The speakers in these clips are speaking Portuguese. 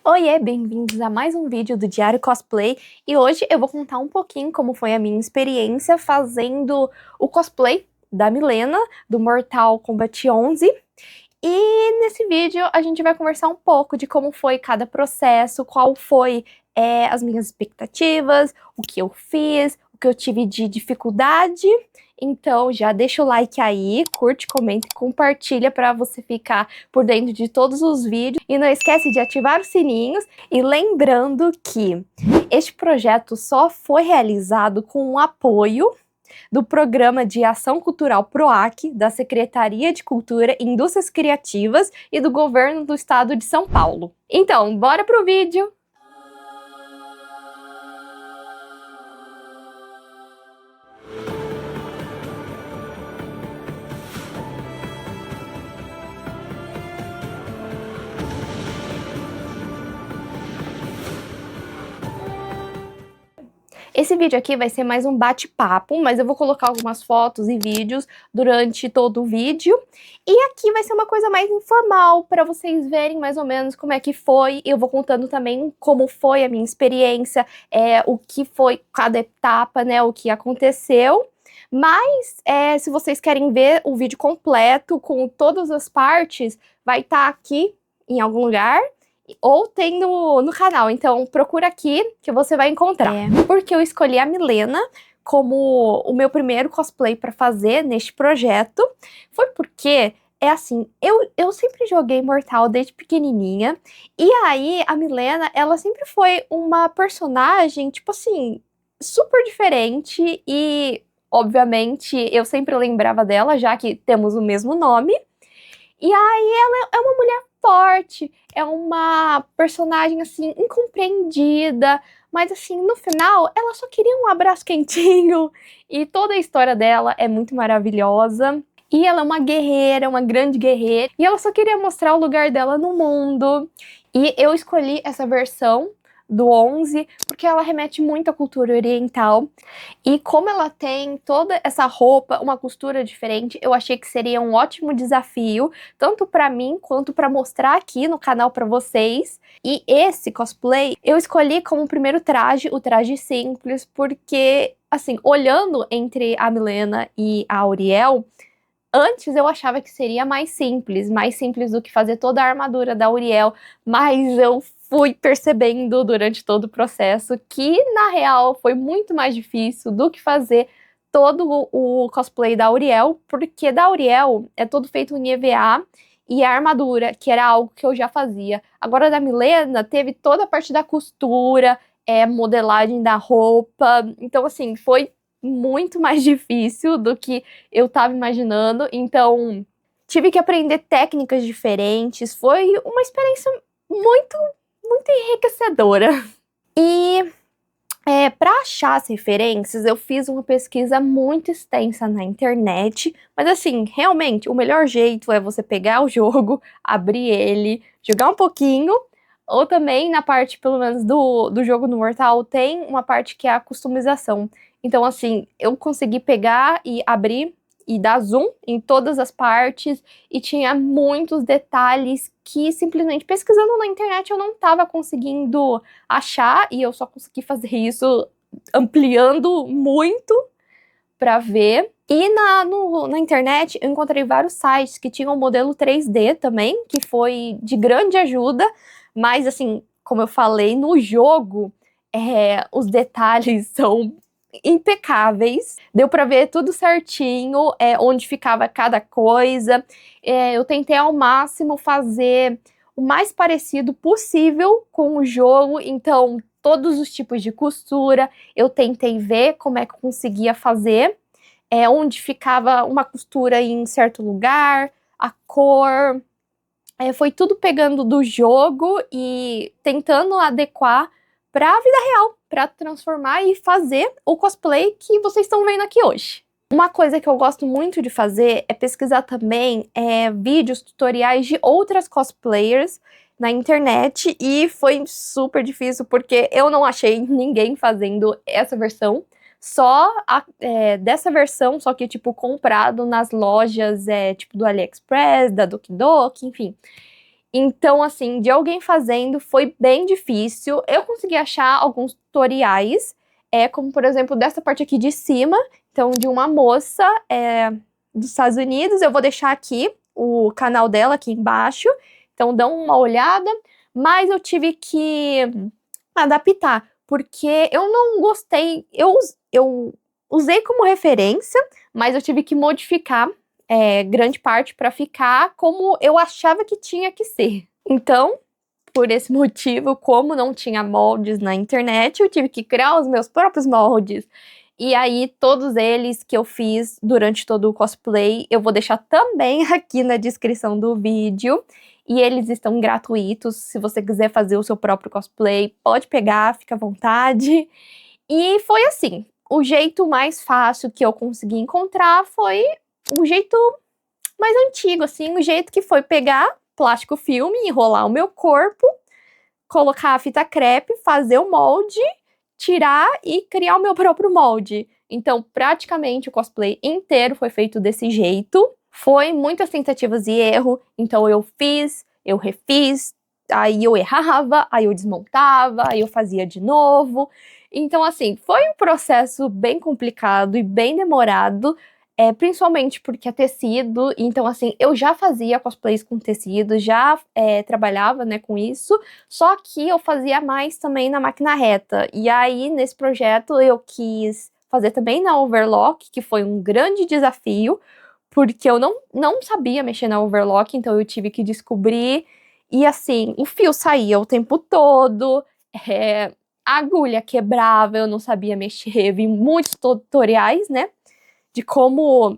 Oiê, bem-vindos a mais um vídeo do Diário Cosplay, e hoje eu vou contar um pouquinho como foi a minha experiência fazendo o cosplay da Milena, do Mortal Kombat 11, e nesse vídeo a gente vai conversar um pouco de como foi cada processo, qual foi as minhas expectativas, o que eu fiz, o que eu tive de dificuldade. Então já deixa o like aí, curte, comenta e compartilha para você ficar por dentro de todos os vídeos. E não esquece de ativar os sininhos. E lembrando que este projeto só foi realizado com o apoio do Programa de Ação Cultural PROAC, da Secretaria de Cultura e Indústrias Criativas e do Governo do Estado de São Paulo. Então, bora pro vídeo! Esse vídeo aqui vai ser mais um bate-papo, mas eu vou colocar algumas fotos e vídeos durante todo o vídeo. E aqui vai ser uma coisa mais informal, para vocês verem mais ou menos como é que foi. Eu vou contando também como foi a minha experiência, o que foi cada etapa, né, o que aconteceu. Mas, se vocês querem ver o vídeo completo, com todas as partes, vai estar aqui em algum lugar. Ou tem no canal, então procura aqui que você vai encontrar. Porque eu escolhi a Milena como o meu primeiro cosplay para fazer neste projeto, foi porque, assim, eu sempre joguei Mortal desde pequenininha, e aí a Milena, ela sempre foi uma personagem, tipo assim, super diferente, e obviamente eu sempre lembrava dela, já que temos o mesmo nome, e aí ela é uma mulher forte, é uma personagem, assim, incompreendida, mas, assim, no final, ela só queria um abraço quentinho, e toda a história dela é muito maravilhosa. E ela é uma guerreira, uma grande guerreira, e ela só queria mostrar o lugar dela no mundo. E eu escolhi essa versão do 11 porque ela remete muito à cultura oriental. E como ela tem toda essa roupa, uma costura diferente, eu achei que seria um ótimo desafio, tanto pra mim quanto pra mostrar aqui no canal pra vocês. E esse cosplay eu escolhi como primeiro traje, o traje simples, porque, assim, olhando entre a Milena e a Auriel, antes eu achava que seria mais simples do que fazer toda a armadura da Auriel, mas eu fui percebendo durante todo o processo que, na real, foi muito mais difícil do que fazer todo o cosplay da Auriel, porque da Auriel é todo feito em EVA, e a armadura, que era algo que eu já fazia. Agora da Milena, teve toda a parte da costura, modelagem da roupa, então assim, foi muito mais difícil do que eu tava imaginando, então tive que aprender técnicas diferentes, foi uma experiência muito, muito enriquecedora. E para achar as referências, eu fiz uma pesquisa muito extensa na internet, mas assim, realmente, o melhor jeito é você pegar o jogo, abrir ele, jogar um pouquinho, ou também na parte, pelo menos, do jogo no Mortal, tem uma parte que é a customização. Então, assim, eu consegui pegar e abrir e dar zoom em todas as partes, e tinha muitos detalhes que simplesmente pesquisando na internet eu não estava conseguindo achar, e eu só consegui fazer isso ampliando muito para ver. E na internet eu encontrei vários sites que tinham modelo 3D também, que foi de grande ajuda, mas assim, como eu falei, no jogo os detalhes são impecáveis, deu para ver tudo certinho, onde ficava cada coisa. Eu tentei ao máximo fazer o mais parecido possível com o jogo, então todos os tipos de costura, eu tentei ver como é que eu conseguia fazer, onde ficava uma costura em certo lugar, a cor, foi tudo pegando do jogo e tentando adequar para a vida real, para transformar e fazer o cosplay que vocês estão vendo aqui hoje. Uma coisa que eu gosto muito de fazer é pesquisar também vídeos, tutoriais de outras cosplayers na internet, e foi super difícil porque eu não achei ninguém fazendo essa versão, só dessa versão, só que tipo comprado nas lojas tipo do AliExpress, da Doki Doki, enfim. Então, assim, de alguém fazendo foi bem difícil. Eu consegui achar alguns tutoriais, como por exemplo dessa parte aqui de cima, então de uma moça dos Estados Unidos. Eu vou deixar aqui o canal dela aqui embaixo, então dão uma olhada. Mas eu tive que adaptar, porque eu não gostei. Eu usei como referência, mas eu tive que modificar grande parte para ficar como eu achava que tinha que ser. Então, por esse motivo, como não tinha moldes na internet, eu tive que criar os meus próprios moldes. E aí, todos eles que eu fiz durante todo o cosplay, eu vou deixar também aqui na descrição do vídeo. E eles estão gratuitos, se você quiser fazer o seu próprio cosplay, pode pegar, fica à vontade. E foi assim, o jeito mais fácil que eu consegui encontrar foi o jeito mais antigo, assim, o jeito que foi pegar plástico filme, enrolar o meu corpo, colocar a fita crepe, fazer o molde, tirar e criar o meu próprio molde. Então, praticamente o cosplay inteiro foi feito desse jeito. Foi muitas tentativas e erro, então eu fiz, eu refiz, aí eu errava, aí eu desmontava, aí eu fazia de novo. Então, assim, foi um processo bem complicado e bem demorado, principalmente porque é tecido. Então, assim, eu já fazia cosplays com tecido, já trabalhava, né, com isso, só que eu fazia mais também na máquina reta. E aí, nesse projeto, eu quis fazer também na overlock, que foi um grande desafio, porque eu não sabia mexer na overlock, então eu tive que descobrir. E assim, o fio saía o tempo todo, a agulha quebrava, eu não sabia mexer. Vi muitos tutoriais, né, de como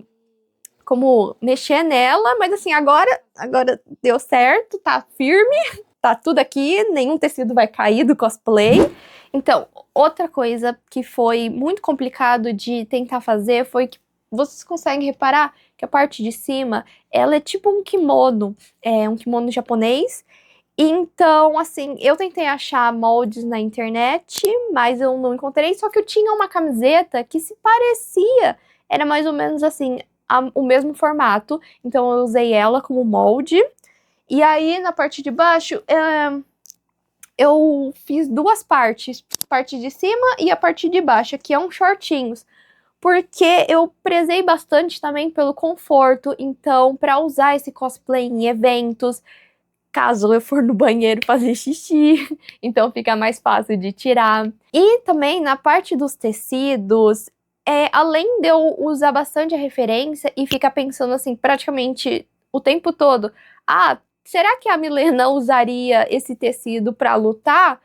mexer nela, mas assim, agora deu certo, tá firme, tá tudo aqui, nenhum tecido vai cair do cosplay. Então, outra coisa que foi muito complicado de tentar fazer foi que vocês conseguem reparar que a parte de cima, ela é tipo um kimono japonês. Então, assim, eu tentei achar moldes na internet, mas eu não encontrei, só que eu tinha uma camiseta que se parecia, era mais ou menos assim, o mesmo formato, então eu usei ela como molde. E aí, na parte de baixo, eu fiz duas partes, parte de cima e a parte de baixo, que é um shortinhos, porque eu prezei bastante também pelo conforto. Então, para usar esse cosplay em eventos, caso eu for no banheiro fazer xixi, então fica mais fácil de tirar. E também na parte dos tecidos, além de eu usar bastante a referência e ficar pensando assim, praticamente o tempo todo, será que a Milena usaria esse tecido para lutar?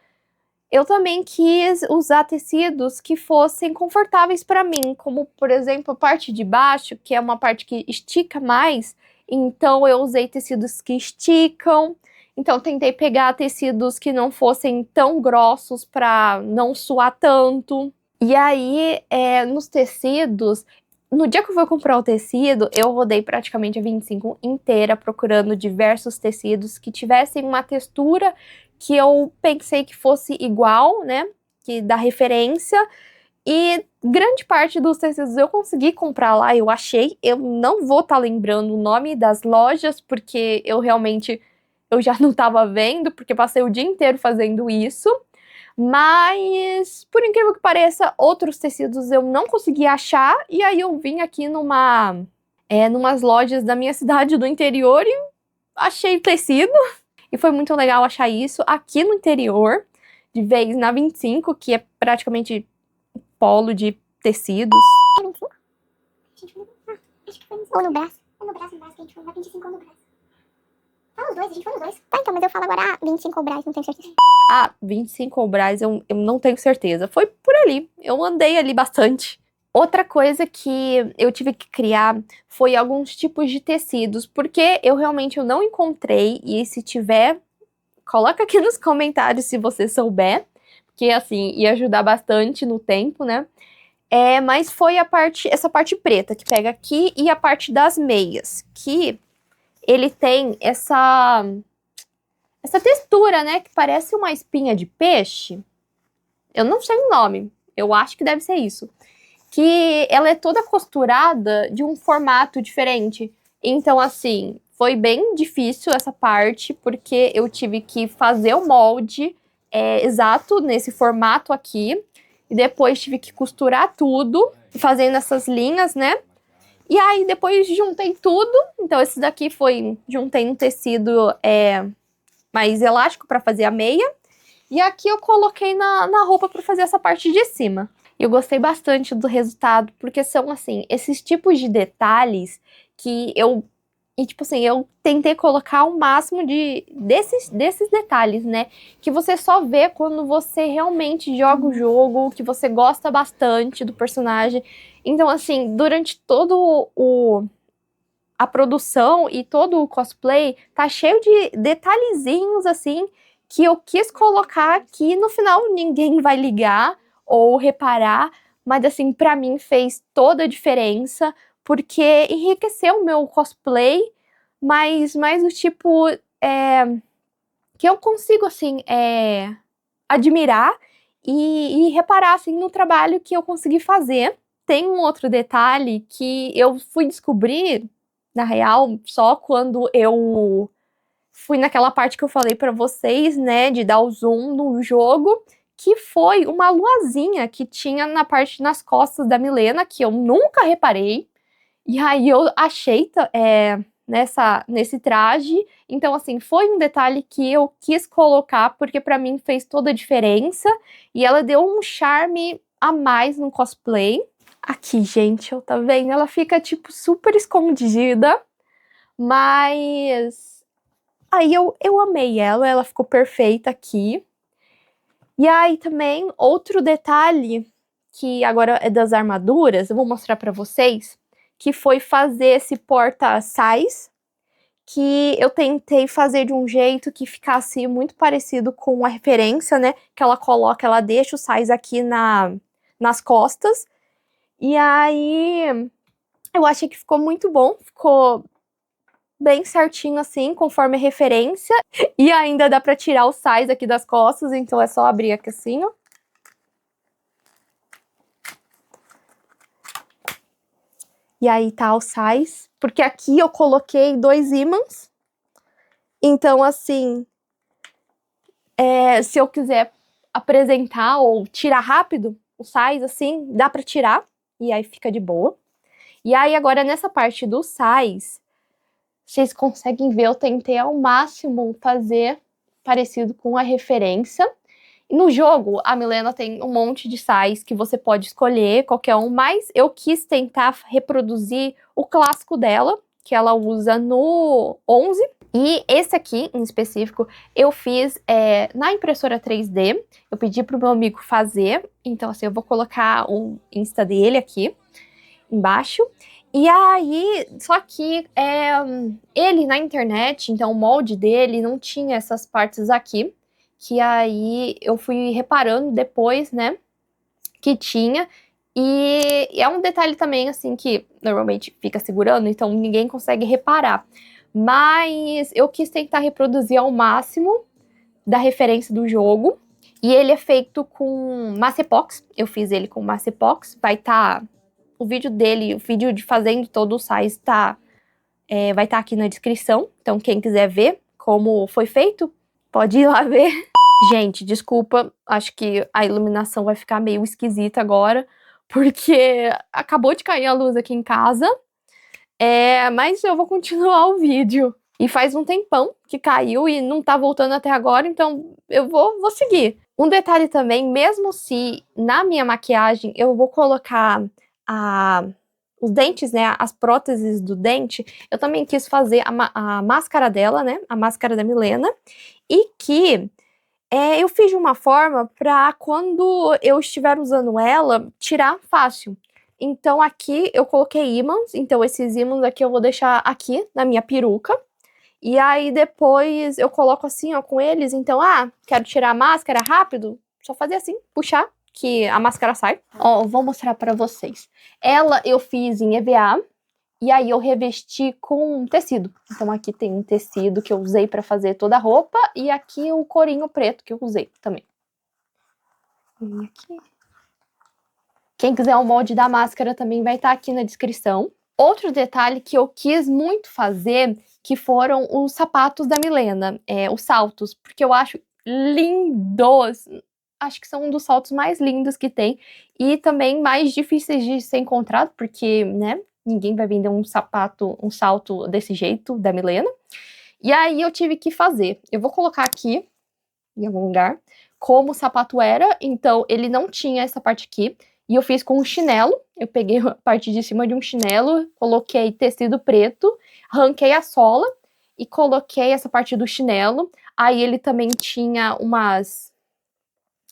Eu também quis usar tecidos que fossem confortáveis para mim, como, por exemplo, a parte de baixo, que é uma parte que estica mais, então eu usei tecidos que esticam. Então tentei pegar tecidos que não fossem tão grossos para não suar tanto. E aí, nos tecidos, no dia que eu fui comprar o tecido, eu rodei praticamente a 25 inteira procurando diversos tecidos que tivessem uma textura que eu pensei que fosse igual, né, que da referência. E grande parte dos tecidos eu consegui comprar lá, eu achei. Eu não vou estar lembrando o nome das lojas, porque eu já não estava vendo, porque passei o dia inteiro fazendo isso. Mas, por incrível que pareça, outros tecidos eu não consegui achar. E aí eu vim aqui numas lojas da minha cidade do interior e achei o tecido. E foi muito legal achar isso aqui no interior, de vez na 25, que é praticamente polo de tecidos. É 25? Acho que foi ou no braço. Ou no braço, que a gente foi na 25 ou no braço. Fala os dois, a gente foi nos dois. Tá, então, mas eu falo agora 25 ou Brás, não tenho certeza. 25 ou Brás, eu não tenho certeza. Foi por ali, eu andei ali bastante. Outra coisa que eu tive que criar foi alguns tipos de tecidos, porque eu realmente não encontrei, e se tiver, coloca aqui nos comentários se você souber, porque assim, ia ajudar bastante no tempo, né? Mas foi essa parte preta que pega aqui e a parte das meias, que ele tem essa textura, né, que parece uma espinha de peixe. Eu não sei o nome, eu acho que deve ser isso. Que ela é toda costurada de um formato diferente. Então, assim, Foi bem difícil essa parte, porque eu tive que fazer o molde exato nesse formato aqui. E depois tive que costurar tudo, fazendo essas linhas, né? E aí depois juntei tudo. Então esse daqui juntei um tecido mais elástico para fazer a meia. E aqui eu coloquei na roupa para fazer essa parte de cima. E eu gostei bastante do resultado, porque são, assim, esses tipos de detalhes que eu tentei colocar o máximo desses detalhes, né? Que você só vê quando você realmente joga o jogo, que você gosta bastante do personagem. Então, assim, durante a produção e todo o cosplay, tá cheio de detalhezinhos, assim, que eu quis colocar que no final ninguém vai ligar ou reparar, mas, assim, pra mim fez toda a diferença, porque enriqueceu o meu cosplay, mas o tipo que eu consigo, assim, admirar e reparar, assim, no trabalho que eu consegui fazer. Tem um outro detalhe que eu fui descobrir, na real, só quando eu fui naquela parte que eu falei pra vocês, né, de dar o zoom no jogo, que foi uma luazinha que tinha nas costas da Milena, que eu nunca reparei. E aí eu achei nesse traje. Então, assim, foi um detalhe que eu quis colocar, porque pra mim fez toda a diferença. E ela deu um charme a mais no cosplay. Aqui, gente, ó, tá vendo? Ela fica, tipo, super escondida. Mas aí eu amei ela ficou perfeita aqui. E aí também, outro detalhe, que agora é das armaduras, eu vou mostrar pra vocês, que foi fazer esse porta-sais, que eu tentei fazer de um jeito que ficasse muito parecido com a referência, né, que ela deixa o sais aqui nas costas, e aí eu achei que ficou muito bom, ficou bem certinho assim, conforme a referência, e ainda dá pra tirar os sais aqui das costas, então é só abrir aqui assim, ó. E aí tá os sais, porque aqui eu coloquei 2 ímãs, então assim, se eu quiser apresentar ou tirar rápido os sais, assim, dá pra tirar, e aí fica de boa. E aí agora nessa parte dos sais, vocês conseguem ver, eu tentei ao máximo fazer parecido com a referência. No jogo, a Milena tem um monte de sais que você pode escolher, qualquer um, mas eu quis tentar reproduzir o clássico dela, que ela usa no 11. E esse aqui, em específico, eu fiz na impressora 3D. Eu pedi pro meu amigo fazer, então assim, eu vou colocar o Insta dele aqui embaixo. E aí, só que ele na internet, então o molde dele não tinha essas partes aqui, que aí eu fui reparando depois, né, que tinha. E é um detalhe também, assim, que normalmente fica segurando, então ninguém consegue reparar. Mas eu quis tentar reproduzir ao máximo da referência do jogo. E ele é feito com Massa Epox, eu fiz ele com Massa Epox, vai estar... O vídeo dele, o vídeo de fazendo todo o sais vai estar aqui na descrição. Então, quem quiser ver como foi feito, pode ir lá ver. Gente, desculpa, acho que a iluminação vai ficar meio esquisita agora, porque acabou de cair a luz aqui em casa. Mas eu vou continuar o vídeo. E faz um tempão que caiu e não tá voltando até agora, então eu vou seguir. Um detalhe também, mesmo se na minha maquiagem eu vou colocar os dentes, né, as próteses do dente, eu também quis fazer a máscara dela, né, a máscara da Milena, e que eu fiz de uma forma pra quando eu estiver usando ela, tirar fácil. Então aqui eu coloquei ímãs, então esses ímãs aqui eu vou deixar aqui na minha peruca, e aí depois eu coloco assim, ó, com eles, então, quero tirar a máscara rápido, só fazer assim, puxar, que a máscara sai. Ó, vou mostrar pra vocês. Ela eu fiz em EVA, e aí eu revesti com tecido. Então aqui tem um tecido que eu usei pra fazer toda a roupa, e aqui o corinho preto que eu usei também. E aqui. Quem quiser o molde da máscara também vai estar aqui na descrição. Outro detalhe que eu quis muito fazer, que foram os sapatos da Milena, os saltos, porque eu acho lindos. Acho que são um dos saltos mais lindos que tem e também mais difíceis de ser encontrado, porque, né, ninguém vai vender um salto desse jeito da Milena. E aí eu tive que fazer. Eu vou colocar aqui em algum lugar como o sapato era, então ele não tinha essa parte aqui. E eu fiz com um chinelo, eu peguei a parte de cima de um chinelo, coloquei tecido preto, arranquei a sola e coloquei essa parte do chinelo. Aí ele também tinha umas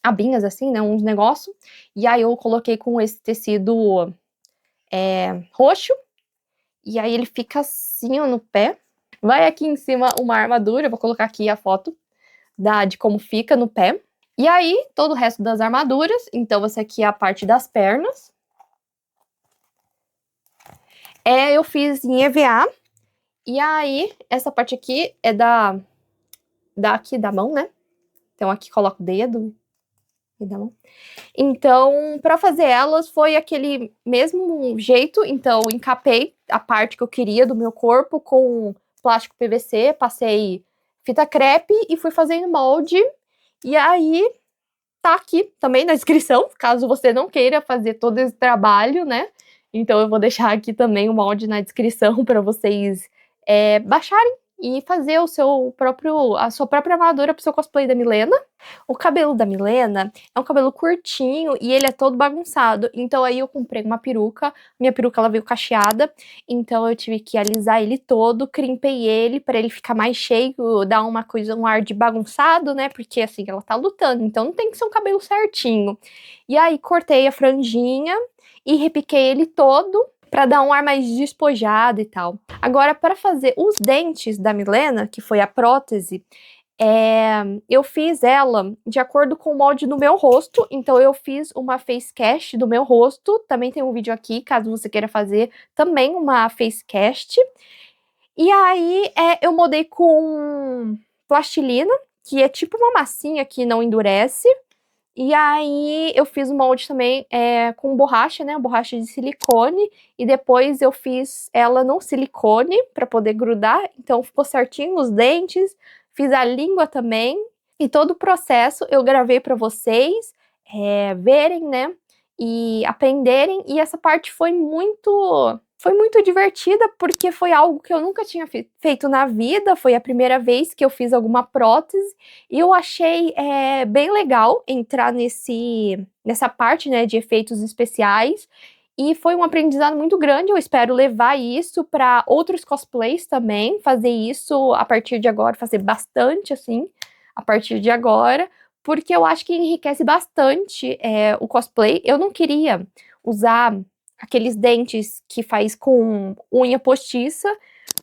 abinhas assim, né, uns negócios. E aí eu coloquei com esse tecido roxo. E aí ele fica assim, ó, no pé. Vai aqui em cima uma armadura, eu vou colocar aqui a foto de como fica no pé. E aí, todo o resto das armaduras. Então, essa aqui é a parte das pernas. Eu fiz em EVA. E aí, essa parte aqui é aqui da mão, né? Então, aqui coloco o dedo e da mão. Então, para fazer elas, foi aquele mesmo jeito. Então, encapei a parte que eu queria do meu corpo com plástico PVC, passei fita crepe e fui fazendo molde. E aí, tá aqui também na descrição, caso você não queira fazer todo esse trabalho, né? Então eu vou deixar aqui também o molde na descrição para vocês baixarem e fazer a sua própria armadura pro seu cosplay da Milena. O cabelo da Milena é um cabelo curtinho e ele é todo bagunçado. Então aí eu comprei uma peruca. Minha peruca ela veio cacheada, então eu tive que alisar ele todo, crimpei ele para ele ficar mais cheio, dar um ar de bagunçado, né? Porque assim, ela tá lutando, então não tem que ser um cabelo certinho. E aí cortei a franjinha e repiquei ele todo para dar um ar mais despojado e tal. Agora, para fazer os dentes da Milena, que foi a prótese, eu fiz ela de acordo com o molde do meu rosto. Então, eu fiz uma face cast do meu rosto. Também tem um vídeo aqui, caso você queira fazer também uma face cast. E aí, eu moldei com plastilina, que é tipo uma massinha que não endurece. E aí eu fiz o molde também com borracha, né? Borracha de silicone. E depois eu fiz ela no silicone para poder grudar. Então ficou certinho os dentes. Fiz a língua também. E todo o processo eu gravei para vocês verem, né? E aprenderem. E essa parte foi muito divertida, porque foi algo que eu nunca tinha feito na vida, foi a primeira vez que eu fiz alguma prótese, e eu achei bem legal entrar nessa parte, né, de efeitos especiais, e foi um aprendizado muito grande. Eu espero levar isso para outros cosplays também, fazer isso a partir de agora, fazer bastante, assim, a partir de agora, porque eu acho que enriquece bastante o cosplay. Eu não queria usar aqueles dentes que faz com unha postiça,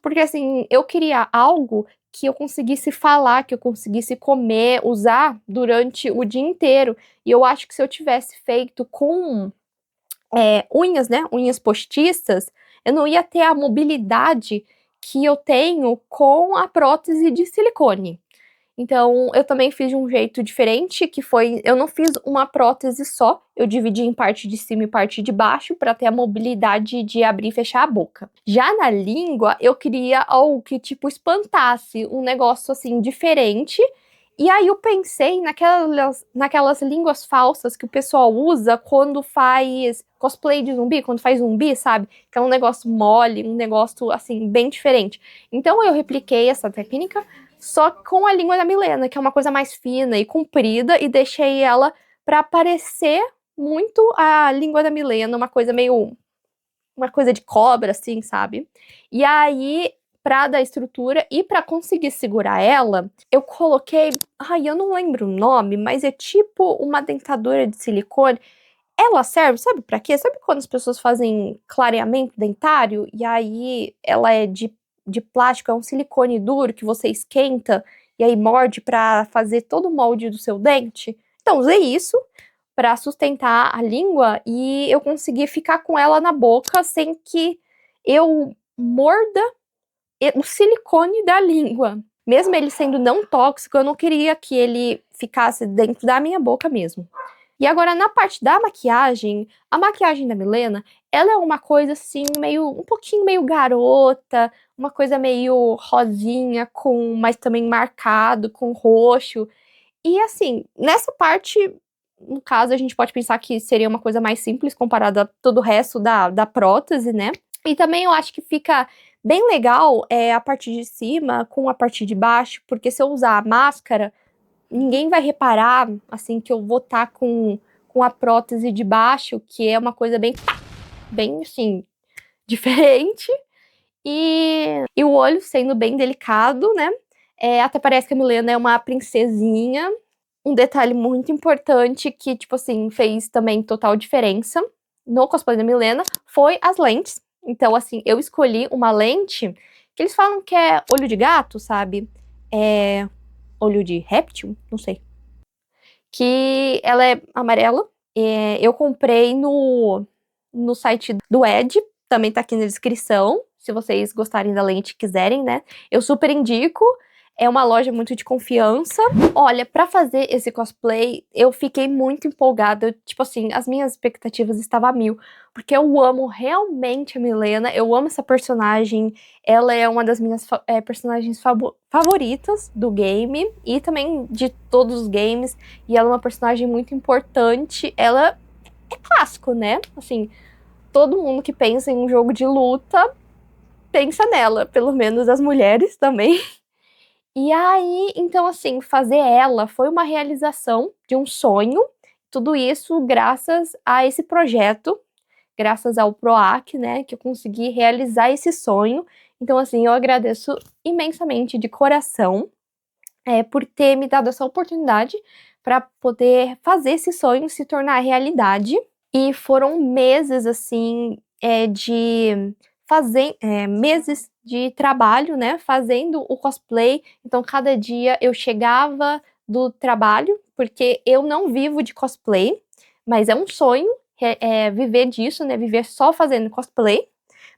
porque assim, eu queria algo que eu conseguisse falar, que eu conseguisse comer, usar durante o dia inteiro. E eu acho que se eu tivesse feito com unhas, né, unhas postiças, eu não ia ter a mobilidade que eu tenho com a prótese de silicone. Então, eu também fiz de um jeito diferente, que foi, eu não fiz uma prótese só, eu dividi em parte de cima e parte de baixo para ter a mobilidade de abrir e fechar a boca. Já na língua, eu queria algo que, tipo, espantasse, um negócio, assim, diferente. E aí eu pensei naquelas línguas falsas que o pessoal usa quando faz cosplay de zumbi, quando faz zumbi, sabe? Que é um negócio mole, um negócio, assim, bem diferente. Então, eu repliquei essa técnica, só com a língua da Milena, que é uma coisa mais fina e comprida, e deixei ela para parecer muito a língua da Milena, uma coisa de cobra, assim, sabe? E aí, pra dar estrutura e pra conseguir segurar ela, eu coloquei, eu não lembro o nome, mas é tipo uma dentadura de silicone. Ela serve, sabe pra quê? Sabe quando as pessoas fazem clareamento dentário e aí ela é de plástico, é um silicone duro que você esquenta e aí morde pra fazer todo o molde do seu dente? Então, usei isso pra sustentar a língua e eu consegui ficar com ela na boca sem que eu morda o silicone da língua. Mesmo ele sendo não tóxico, eu não queria que ele ficasse dentro da minha boca mesmo. E agora, na parte da maquiagem, a maquiagem da Milena, ela é uma coisa assim, um pouquinho meio garota, uma coisa meio rosinha, mas também marcado, com roxo. E assim, nessa parte, no caso, a gente pode pensar que seria uma coisa mais simples comparada a todo o resto da prótese, né? E também eu acho que fica bem legal a parte de cima com a parte de baixo, porque se eu usar a máscara, ninguém vai reparar, assim, que eu vou estar com a prótese de baixo, que é uma coisa bem, assim, diferente. E o olho sendo bem delicado, né? Até parece que a Milena é uma princesinha. Um detalhe muito importante que, tipo assim, fez também total diferença no cosplay da Milena foi as lentes. Então, assim, eu escolhi uma lente que eles falam que é olho de gato, sabe? Olho de réptil? Não sei. Que ela é amarela. Eu comprei no site do Ed, também tá aqui na descrição, se vocês gostarem da lente e quiserem, né? Eu super indico. É uma loja muito de confiança. Olha, pra fazer esse cosplay, eu fiquei muito empolgada. Tipo assim, as minhas expectativas estavam a mil. Porque eu amo realmente a Milena. Eu amo essa personagem. Ela é uma das minhas personagens favoritas do game. E também de todos os games. E ela é uma personagem muito importante. Ela é clássico, né? Assim, todo mundo que pensa em um jogo de luta pensa nela. Pelo menos as mulheres também. E aí, então assim, fazer ela foi uma realização de um sonho, tudo isso graças a esse projeto, graças ao PROAC, né, que eu consegui realizar esse sonho. Então assim, eu agradeço imensamente de coração por ter me dado essa oportunidade para poder fazer esse sonho se tornar realidade. E foram meses, assim, meses de trabalho, né, fazendo o cosplay. Então, cada dia eu chegava do trabalho, porque eu não vivo de cosplay, mas é um sonho viver disso, né, viver só fazendo cosplay.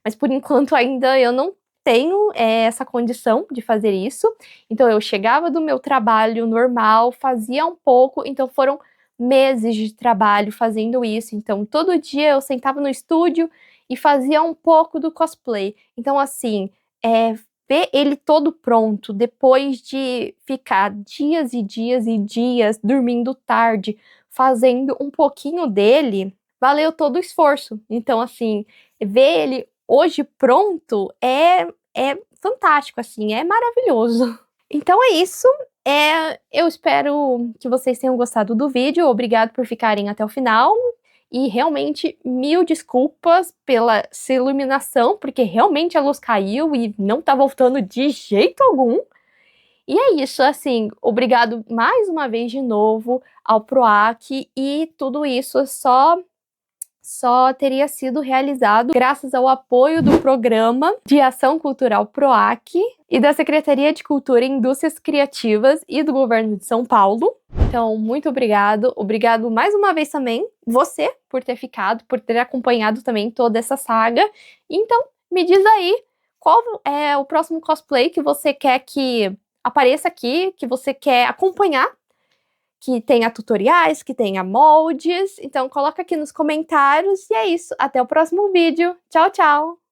Mas, por enquanto, ainda eu não tenho essa condição de fazer isso. Então, eu chegava do meu trabalho normal, fazia um pouco, então foram meses de trabalho fazendo isso. Então, todo dia eu sentava no estúdio e fazia um pouco do cosplay. Então, assim, ver ele todo pronto, depois de ficar dias e dias e dias dormindo tarde, fazendo um pouquinho dele, valeu todo o esforço. Então, assim, ver ele hoje pronto é fantástico, assim, é maravilhoso. Então é isso. Eu espero que vocês tenham gostado do vídeo. Obrigado por ficarem até o final. E realmente, mil desculpas pela essa iluminação, porque realmente a luz caiu e não tá voltando de jeito algum. E é isso, assim, obrigado mais uma vez de novo ao PROAC, e tudo isso só teria sido realizado graças ao apoio do Programa de Ação Cultural PROAC e da Secretaria de Cultura e Indústrias Criativas e do Governo de São Paulo. Então, muito obrigado. Obrigado mais uma vez também, você, por ter ficado, por ter acompanhado também toda essa saga. Então, me diz aí, qual é o próximo cosplay que você quer que apareça aqui, que você quer acompanhar, que tenha tutoriais, que tenha moldes. Então coloca aqui nos comentários. E é isso, até o próximo vídeo. Tchau, tchau!